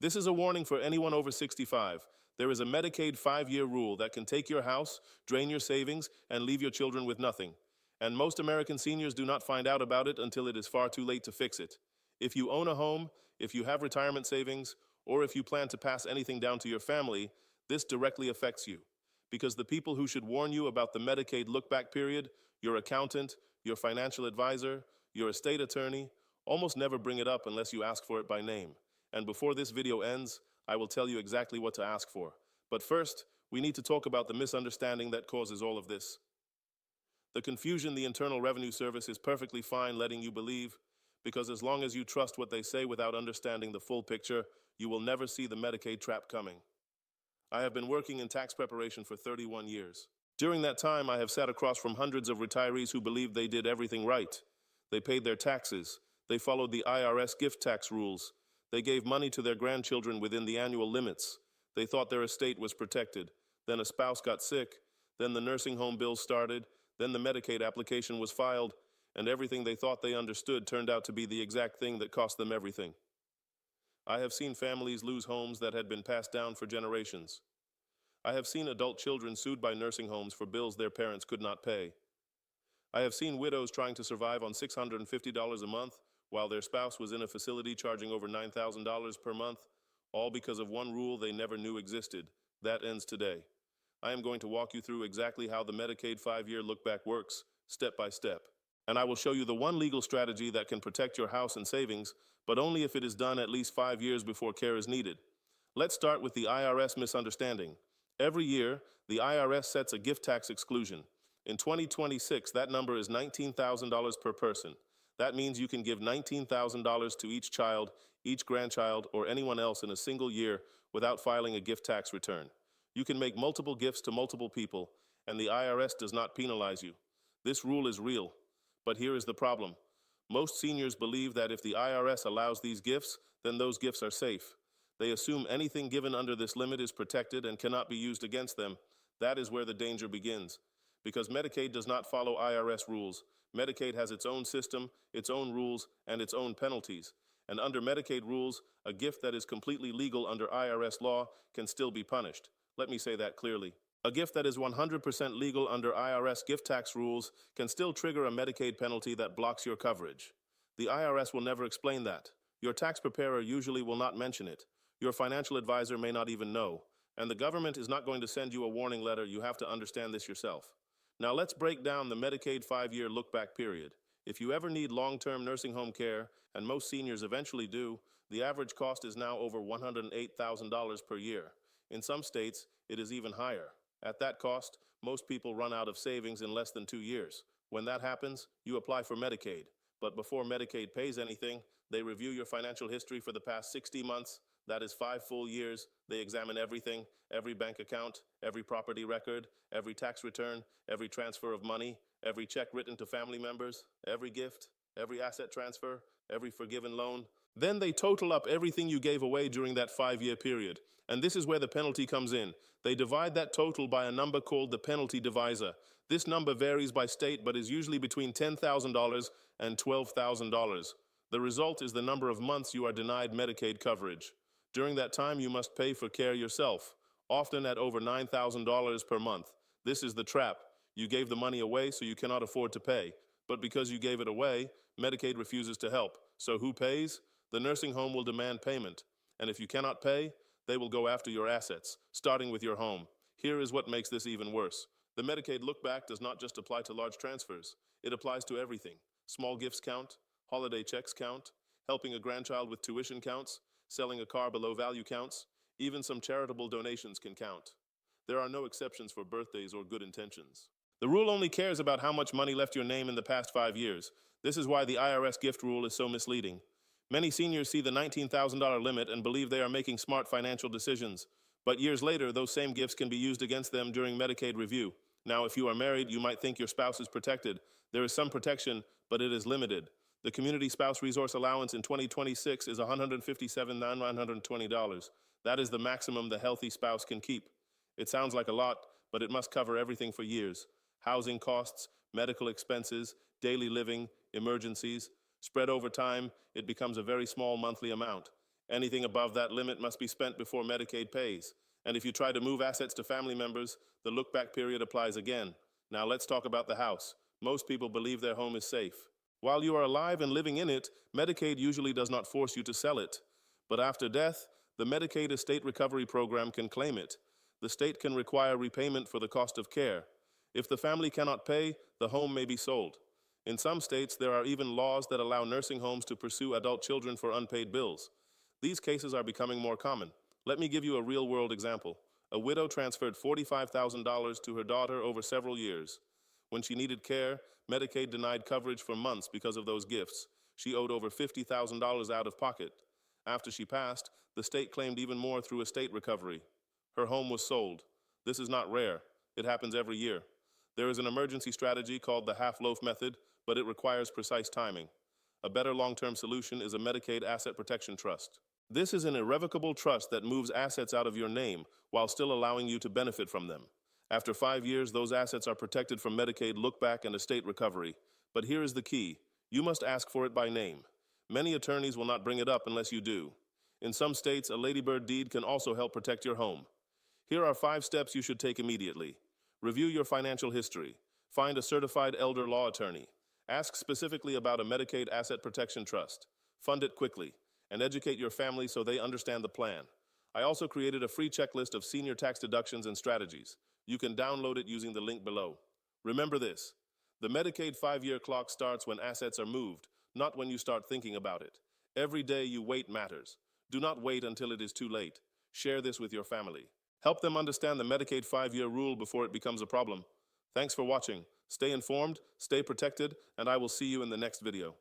This is a warning for anyone over 65. There is a Medicaid 5-year rule that can take your house, drain your savings, and leave your children with nothing. And most American seniors do not find out about it until it is far too late to fix it. If you own a home, if you have retirement savings, or if you plan to pass anything down to your family, this directly affects you. Because the people who should warn you about the Medicaid look-back period, your accountant, your financial advisor, your estate attorney, almost never bring it up unless you ask for it by name. And before this video ends, I will tell you exactly what to ask for. But first, we need to talk about the misunderstanding that causes all of this. The confusion the Internal Revenue Service is perfectly fine letting you believe, because as long as you trust what they say without understanding the full picture, you will never see the Medicaid trap coming. I have been working in tax preparation for 31 years. During that time, I have sat across from hundreds of retirees who believed they did everything right. They paid their taxes. They followed the IRS gift tax rules. They gave money to their grandchildren within the annual limits. They thought their estate was protected. Then a spouse got sick. Then the nursing home bill started. Then the Medicaid application was filed. And everything they thought they understood turned out to be the exact thing that cost them everything. I have seen families lose homes that had been passed down for generations. I have seen adult children sued by nursing homes for bills their parents could not pay. I have seen widows trying to survive on $650 a month while their spouse was in a facility charging over $9,000 per month, all because of one rule they never knew existed. That ends today. I am going to walk you through exactly how the Medicaid 5-year look-back works, step by step. And I will show you the one legal strategy that can protect your house and savings, but only if it is done at least 5 years before care is needed. Let's start with the IRS misunderstanding. Every year, the IRS sets a gift tax exclusion. In 2026, that number is $19,000 per person. That means you can give $19,000 to each child, each grandchild, or anyone else in a single year without filing a gift tax return. You can make multiple gifts to multiple people, and the IRS does not penalize you. This rule is real. But here is the problem. Most seniors believe that if the IRS allows these gifts, then those gifts are safe. They assume anything given under this limit is protected and cannot be used against them. That is where the danger begins. Because Medicaid does not follow IRS rules. Medicaid has its own system, its own rules, and its own penalties. And under Medicaid rules, a gift that is completely legal under IRS law can still be punished. Let me say that clearly. A gift that is 100% legal under IRS gift tax rules can still trigger a Medicaid penalty that blocks your coverage. The IRS will never explain that. Your tax preparer usually will not mention it. Your financial advisor may not even know. And the government is not going to send you a warning letter. You have to understand this yourself. Now let's break down the Medicaid 5-year look-back period. If you ever need long-term nursing home care, and most seniors eventually do, the average cost is now over $108,000 per year. In some states, it is even higher. At that cost, most people run out of savings in less than 2 years. When that happens, you apply for Medicaid. But before Medicaid pays anything, they review your financial history for the past 60 months. That is 5 full years. They examine everything, every bank account, every property record, every tax return, every transfer of money, every check written to family members, every gift, every asset transfer, every forgiven loan. Then they total up everything you gave away during that 5-year period. And this is where the penalty comes in. They divide that total by a number called the penalty divisor. This number varies by state, but is usually between $10,000 and $12,000. The result is the number of months you are denied Medicaid coverage. During that time, you must pay for care yourself, often at over $9,000 per month. This is the trap. You gave the money away, so you cannot afford to pay. But because you gave it away, Medicaid refuses to help. So who pays? The nursing home will demand payment. And if you cannot pay, they will go after your assets, starting with your home. Here is what makes this even worse. The Medicaid look-back does not just apply to large transfers. It applies to everything. Small gifts count, holiday checks count, helping a grandchild with tuition counts, selling a car below value counts, even some charitable donations can count. There are no exceptions for birthdays or good intentions. The rule only cares about how much money left your name in the past 5 years. This is why the IRS gift rule is so misleading. Many seniors see the $19,000 limit and believe they are making smart financial decisions. But years later, those same gifts can be used against them during Medicaid review. Now, if you are married, you might think your spouse is protected. There is some protection, but it is limited. The Community Spouse Resource Allowance in 2026 is $157,920. That is the maximum the healthy spouse can keep. It sounds like a lot, but it must cover everything for years. Housing costs, medical expenses, daily living, emergencies. Spread over time, it becomes a very small monthly amount. Anything above that limit must be spent before Medicaid pays. And if you try to move assets to family members, the look-back period applies again. Now let's talk about the house. Most people believe their home is safe. While you are alive and living in it, Medicaid usually does not force you to sell it. But after death, the Medicaid Estate Recovery Program can claim it. The state can require repayment for the cost of care. If the family cannot pay, the home may be sold. In some states, there are even laws that allow nursing homes to pursue adult children for unpaid bills. These cases are becoming more common. Let me give you a real-world example. A widow transferred $45,000 to her daughter over several years. When she needed care, Medicaid denied coverage for months because of those gifts. She owed over $50,000 out of pocket. After she passed, the state claimed even more through estate recovery. Her home was sold. This is not rare. It happens every year. There is an emergency strategy called the half-loaf method, but it requires precise timing. A better long-term solution is a Medicaid Asset Protection Trust. This is an irrevocable trust that moves assets out of your name while still allowing you to benefit from them. After 5 years, those assets are protected from Medicaid look-back and estate recovery. But here is the key. You must ask for it by name. Many attorneys will not bring it up unless you do. In some states, a ladybird deed can also help protect your home. Here are 5 steps you should take immediately. Review your financial history. Find a certified elder law attorney. Ask specifically about a Medicaid Asset Protection Trust. Fund it quickly, and educate your family so they understand the plan. I also created a free checklist of senior tax deductions and strategies. You can download it using the link below. Remember this: the Medicaid 5-year clock starts when assets are moved, not when you start thinking about it. Every day you wait matters. Do not wait until it is too late. Share this with your family. Help them understand the Medicaid 5-year rule before it becomes a problem. Thanks for watching. Stay informed, stay protected, and I will see you in the next video.